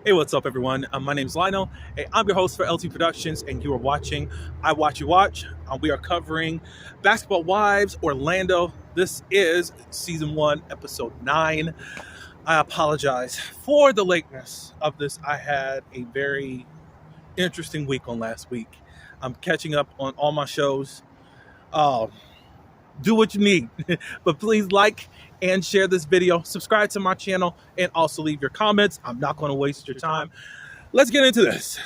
Hey, what's up, everyone? My name is Lionel. Hey, I'm your host for LT Productions, and you are watching I Watch You Watch. We are covering Basketball Wives Orlando. This is season 1, episode 9. I apologize for the lateness of this. I had a very interesting week on last week. I'm catching up on all my shows. Um, do what you need, but please like and share this video, subscribe to my channel, and also leave your comments. I'm not going to waste your time. Let's get into this.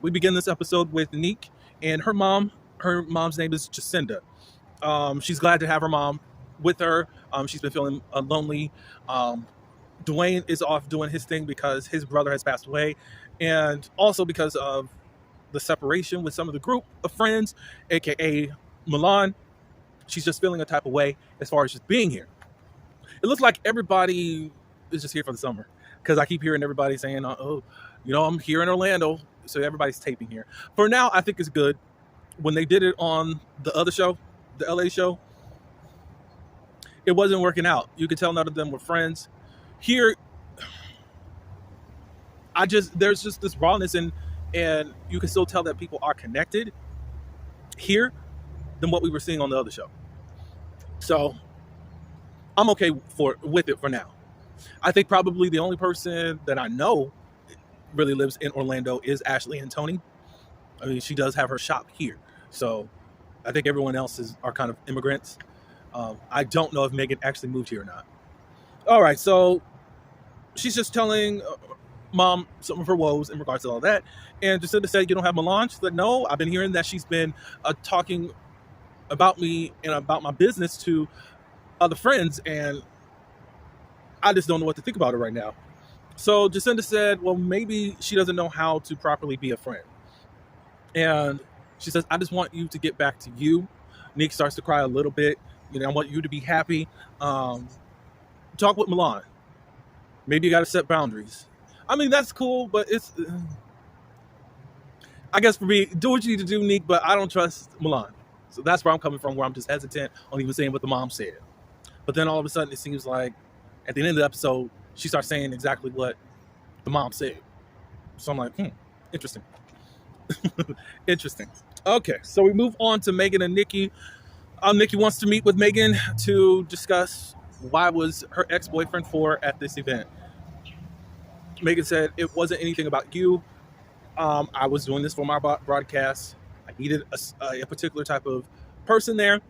We begin this episode with Neek and her mom. Her mom's name is Jacinda. She's glad to have her mom with her. She's been feeling lonely. Dwayne is off doing his thing because his brother has passed away, and also because of the separation with some of the group of friends, aka Milan. She's just feeling a type of way as far as just being here. It looks like everybody is just here for the summer, because I keep hearing everybody saying, oh, I'm here in Orlando, so everybody's taping here. For now, I think it's good. When they did it on the other show, the LA show, it wasn't working out. You could tell none of them were friends. Here, there's just this rawness, and you can still tell that people are connected here than what we were seeing on the other show. So I'm okay with it for now. I think probably the only person that I know really lives in Orlando is Ashley and Tony. I mean, she does have her shop here. So I think everyone else are kind of immigrants. I don't know if Megan actually moved here or not. All right, so she's just telling mom some of her woes in regards to all that. And Jacinda said, you don't have Milan? She said, no, I've been hearing that she's been talking about me and about my business to other friends, and I just don't know what to think about it right now. So Jacinda said, well, maybe she doesn't know how to properly be a friend. And she says, I just want you to get back to you. Nick starts to cry a little bit. I want you to be happy. Talk with Milan. Maybe you got to set boundaries. I mean, that's cool, but it's, I guess for me, do what you need to do, Nick, but I don't trust Milan. So that's where I'm coming from, where I'm just hesitant on even saying what the mom said. But then all of a sudden, it seems like at the end of the episode, she starts saying exactly what the mom said. So I'm like, interesting. Interesting. Okay, so we move on to Megan and Nikki. Nikki wants to meet with Megan to discuss why was her ex-boyfriend for at this event. Megan said, it wasn't anything about you. I was doing this for my broadcast. I needed a particular type of person there.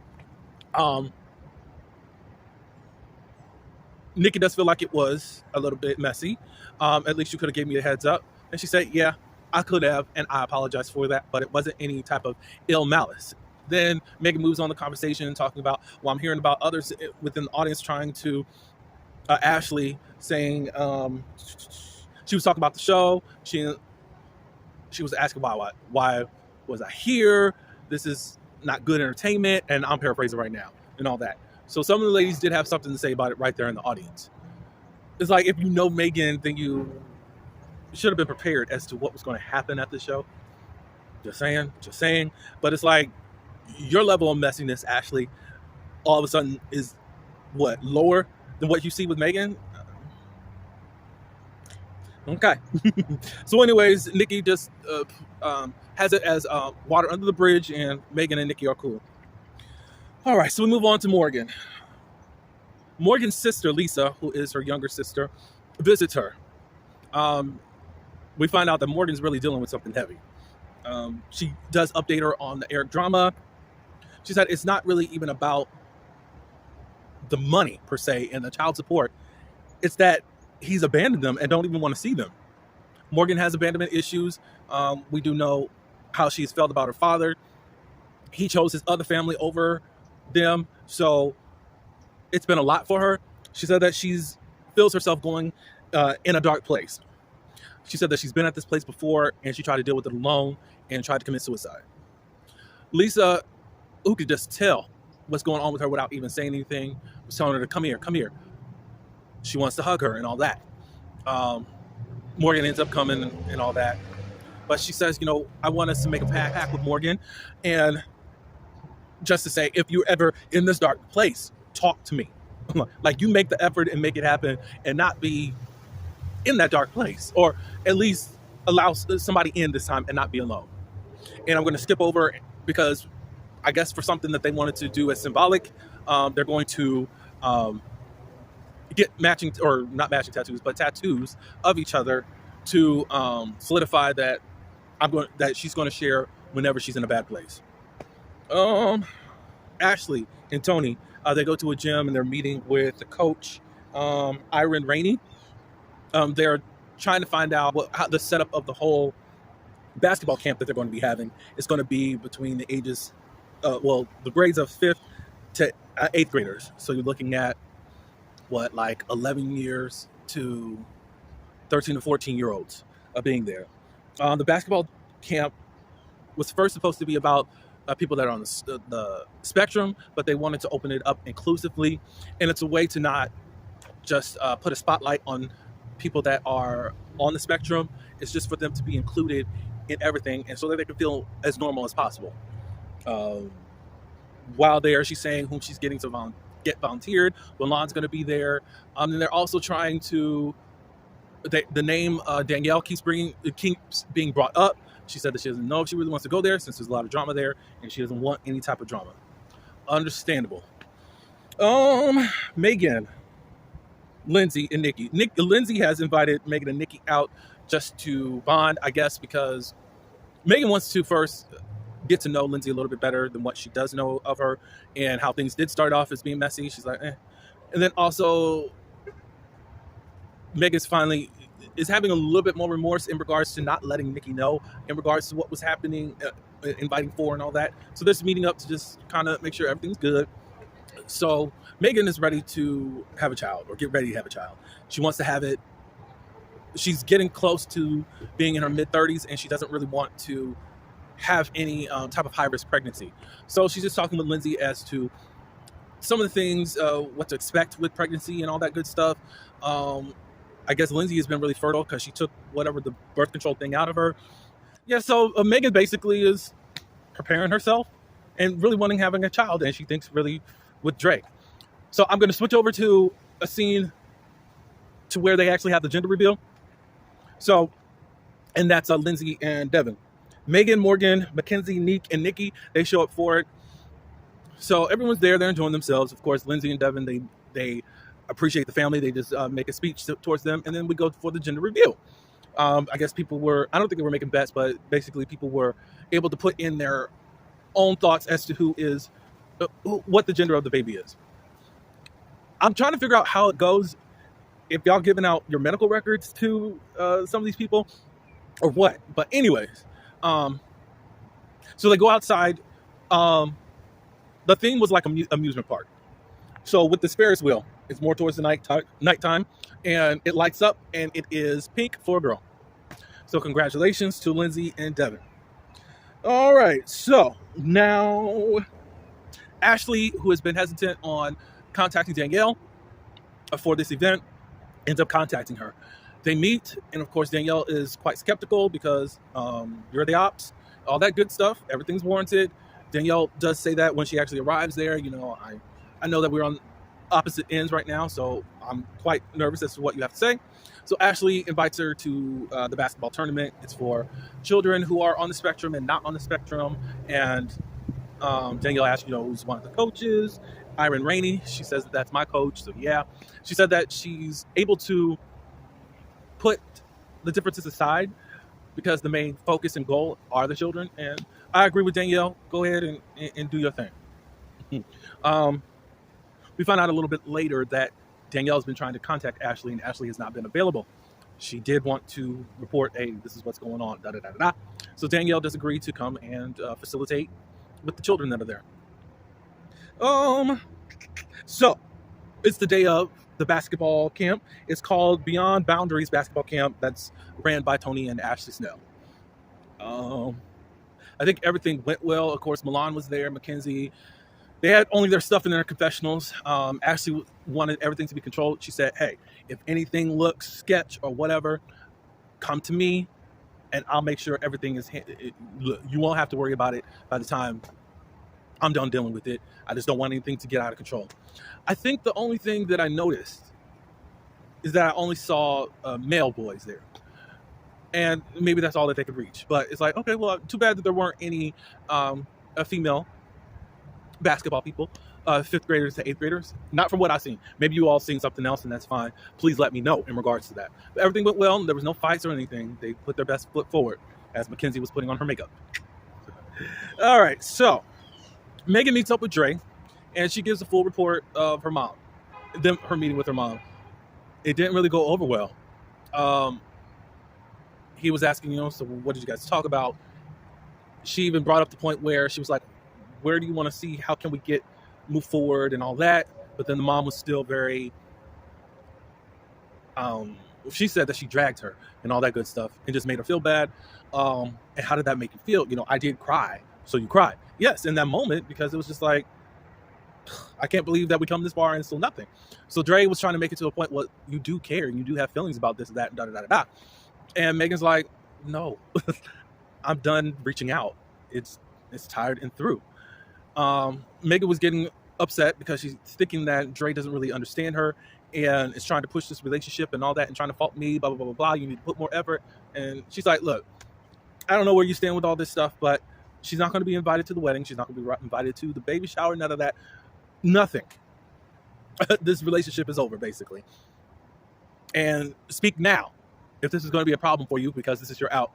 Nikki does feel like it was a little bit messy. At least you could have given me a heads up. And she said, yeah, I could have, and I apologize for that, but it wasn't any type of ill malice. Then Megan moves on the conversation, talking about, well, I'm hearing about others within the audience trying to, Ashley saying, she was talking about the show. She was asking why was I here? This is not good entertainment, and I'm paraphrasing right now, and all that. So some of the ladies did have something to say about it right there in the audience. It's like, if you know Megan, then you should have been prepared as to what was going to happen at the show. Just saying. But it's like, your level of messiness, Ashley, all of a sudden is what, lower than what you see with Megan? Okay. So anyways, Nikki just has it as water under the bridge, and Megan and Nikki are cool. All right, so we move on to Morgan. Morgan's sister, Lisa, who is her younger sister, visits her. We find out that Morgan's really dealing with something heavy. She does update her on the Eric drama. She said it's not really even about the money, per se, and the child support. It's that he's abandoned them and don't even want to see them. Morgan has abandonment issues. We do know how she's felt about her father. He chose his other family over them. So it's been a lot for her. She said that she's feels herself going in a dark place. She said that she's been at this place before, and she tried to deal with it alone and tried to commit suicide. Lisa, who could just tell what's going on with her without even saying anything, was telling her to come here. She wants to hug her and all that. Morgan ends up coming and all that. But she says, I want us to make a pact with Morgan, and just to say, if you're ever in this dark place, talk to me. Like, you make the effort and make it happen, and not be in that dark place, or at least allow somebody in this time and not be alone. And I'm going to skip over because I guess for something that they wanted to do as symbolic, they're going to get matching, or not matching tattoos, but tattoos of each other to solidify that that she's going to share whenever she's in a bad place. Ashley and Tony, they go to a gym and they're meeting with the coach, Iron Rainey. They're trying to find out how the setup of the whole basketball camp that they're going to be having is going to be between the ages, the grades of 5th to 8th graders. So you're looking at like 11 years to 13 to 14-year-olds being there. The basketball camp was first supposed to be about people that are on the spectrum, but they wanted to open it up inclusively. And it's a way to not just put a spotlight on people that are on the spectrum. It's just for them to be included in everything, and so that they can feel as normal as possible. While there, she's saying whom she's getting to get volunteered. Milan's going to be there. And they're also trying to, the name Danielle keeps being brought up. She said that she doesn't know if she really wants to go there since there's a lot of drama there, and she doesn't want any type of drama. Understandable. Megan, Lindsay, and Nikki. Lindsay has invited Megan and Nikki out just to bond, I guess, because Megan wants to first get to know Lindsay a little bit better than what she does know of her, and how things did start off as being messy. She's like, eh. And then also, Megan's finally is having a little bit more remorse in regards to not letting Nikki know in regards to what was happening, inviting for and all that. So they're meeting up to just kind of make sure everything's good. So Megan is ready to have a child, or get ready to have a child. She wants to have it. She's getting close to being in her mid-30s, and she doesn't really want to have any type of high-risk pregnancy. So she's just talking with Lindsay as to some of the things, what to expect with pregnancy and all that good stuff. I guess Lindsay has been really fertile because she took whatever the birth control thing out of her. Yeah, so Megan basically is preparing herself and really wanting having a child, and she thinks really with Drake. So I'm going to switch over to a scene to where they actually have the gender reveal. So, and that's Lindsay and Devin. Megan, Morgan, Mackenzie, Neek, and Nikki, they show up for it. So everyone's there, they're enjoying themselves. Of course, Lindsay and Devin, they appreciate the family. They just make a speech towards them, and then we go for the gender reveal. I guess I don't think they were making bets, but basically people were able to put in their own thoughts as to what the gender of the baby is. I'm trying to figure out how it goes, if y'all giving out your medical records to some of these people or what. But anyways, so they go outside. The theme was like an amusement park. So with this Ferris wheel, it's more towards the nighttime, and it lights up, and it is pink for a girl. So congratulations to Lindsay and Devin. All right, so now Ashley, who has been hesitant on contacting Danielle for this event, ends up contacting her. They meet, and of course Danielle is quite skeptical because you're the ops, all that good stuff, everything's warranted. Danielle does say that when she actually arrives there. I know that we're on opposite ends right now, so I'm quite nervous as to what you have to say. So Ashley invites her to the basketball tournament. It's for children who are on the spectrum and not on the spectrum. And Danielle asks, who's one of the coaches. Iron Rainey, she says that's my coach. So yeah, she said that she's able to put the differences aside because the main focus and goal are the children. And I agree with Danielle. Go ahead and do your thing. We found out a little bit later that Danielle's been trying to contact Ashley, and Ashley has not been available. She did want to report, hey, this is what's going on, da-da-da-da-da. So Danielle does agree to come and facilitate with the children that are there. So it's the day of the basketball camp. It's called Beyond Boundaries Basketball Camp. That's ran by Tony and Ashley Snell. I think everything went well. Of course, Milan was there, Mackenzie. They had only their stuff in their confessionals. Ashley wanted everything to be controlled. She said, hey, if anything looks sketch or whatever, come to me and I'll make sure everything is, you won't have to worry about it by the time I'm done dealing with it. I just don't want anything to get out of control. I think the only thing that I noticed is that I only saw male boys there. And maybe that's all that they could reach. But it's like, okay, well, too bad that there weren't any female basketball people, 5th graders to 8th graders. Not from what I've seen. Maybe you all seen something else, and that's fine. Please let me know in regards to that. But everything went well. There was no fights or anything. They put their best foot forward as Mackenzie was putting on her makeup. All right, so Megan meets up with Dre, and she gives a full report of her mom, her meeting with her mom. It didn't really go over well. He was asking, so what did you guys talk about? She even brought up the point where she was like, where do you want to see? How can we move forward and all that? But then the mom was still very, she said that she dragged her and all that good stuff and just made her feel bad. And how did that make you feel? I did cry. So you cried. Yes, in that moment, because it was just like, I can't believe that we come this far and still nothing. So Dre was trying to make it to a point, well, you do care and you do have feelings about this, that, da-da-da-da-da. And Megan's like, no, I'm done reaching out. It's tired and through. Megan was getting upset because she's thinking that Dre doesn't really understand her and is trying to push this relationship and all that and trying to fault me, blah, blah, blah, blah, blah. You need to put more effort. And she's like, look, I don't know where you stand with all this stuff, but she's not going to be invited to the wedding. She's not going to be invited to the baby shower, none of that. Nothing. This relationship is over, basically. And speak now if this is going to be a problem for you, because this is your out.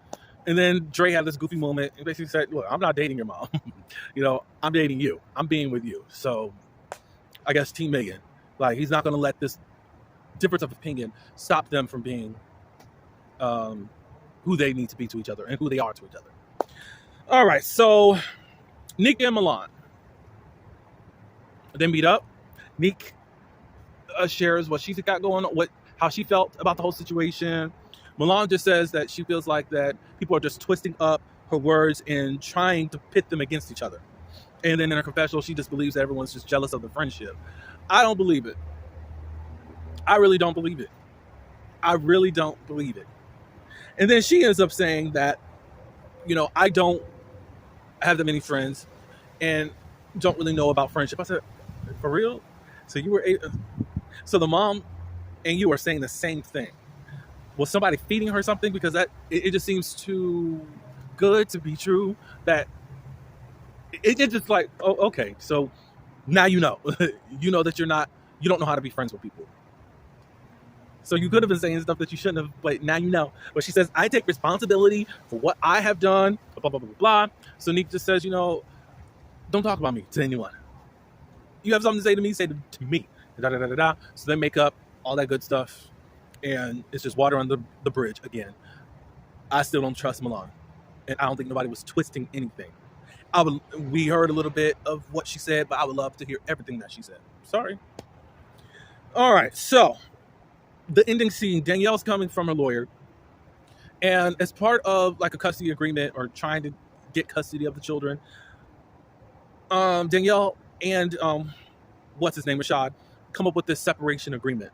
And then Dre had this goofy moment and basically said, look, I'm not dating your mom. I'm dating you. I'm being with you. So I guess Team Megan. Like, he's not going to let this difference of opinion stop them from being who they need to be to each other and who they are to each other. All right, so Nick and Milan. They meet up. Nick shares what she's got going on, how she felt about the whole situation. Milan just says that she feels like that people are just twisting up her words and trying to pit them against each other. And then in her confessional, she just believes that everyone's just jealous of the friendship. I don't believe it. I really don't believe it. I really don't believe it. And then she ends up saying that, I don't have that many friends and don't really know about friendship. I said, for real? So so the mom and you are saying the same thing. Was somebody feeding her something? Because it just seems too good to be true that it's just like, oh, okay. So now you know that you don't know how to be friends with people. So you could have been saying stuff that you shouldn't have, but now you know. But she says, I take responsibility for what I have done, blah, blah, blah, blah, blah. So Nick just says, don't talk about me to anyone. You have something to say to me, say to me. Da, da, da, da, da. So they make up all that good stuff. And it's just water under the bridge again. I still don't trust Milan. And I don't think nobody was twisting anything. We heard a little bit of what she said, but I would love to hear everything that she said. Sorry. All right, so the ending scene, Danielle's coming from her lawyer. And as part of like a custody agreement or trying to get custody of the children, Danielle and what's his name, Rashad, come up with this separation agreement.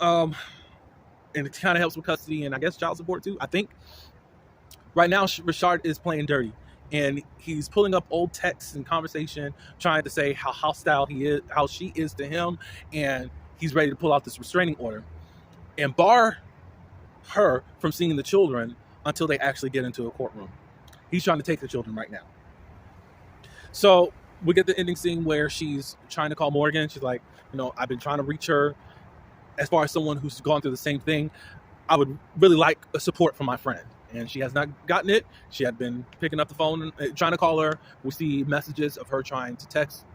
And it kind of helps with custody and I guess child support too, I think. Right now, Rashad is playing dirty. And he's pulling up old texts and conversation, trying to say how hostile she is to him. And he's ready to pull out this restraining order and bar her from seeing the children until they actually get into a courtroom. He's trying to take the children right now. So we get the ending scene where she's trying to call Morgan. She's like, I've been trying to reach her. As far as someone who's gone through the same thing, I would really like a support from my friend. And she has not gotten it. She had been picking up the phone and trying to call her. We see messages of her trying to text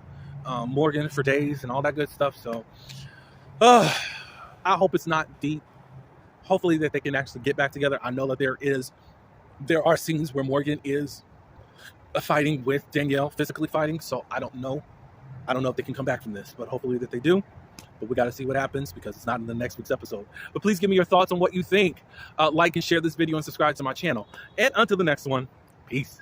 Morgan for days and all that good stuff. So I hope it's not deep. Hopefully that they can actually get back together. I know that there are scenes where Morgan is fighting with Danielle, physically fighting. So I don't know. I don't know if they can come back from this, but hopefully that they do. But we got to see what happens because it's not in the next week's episode. But please give me your thoughts on what you think. Like and share this video and subscribe to my channel. And until the next one, peace.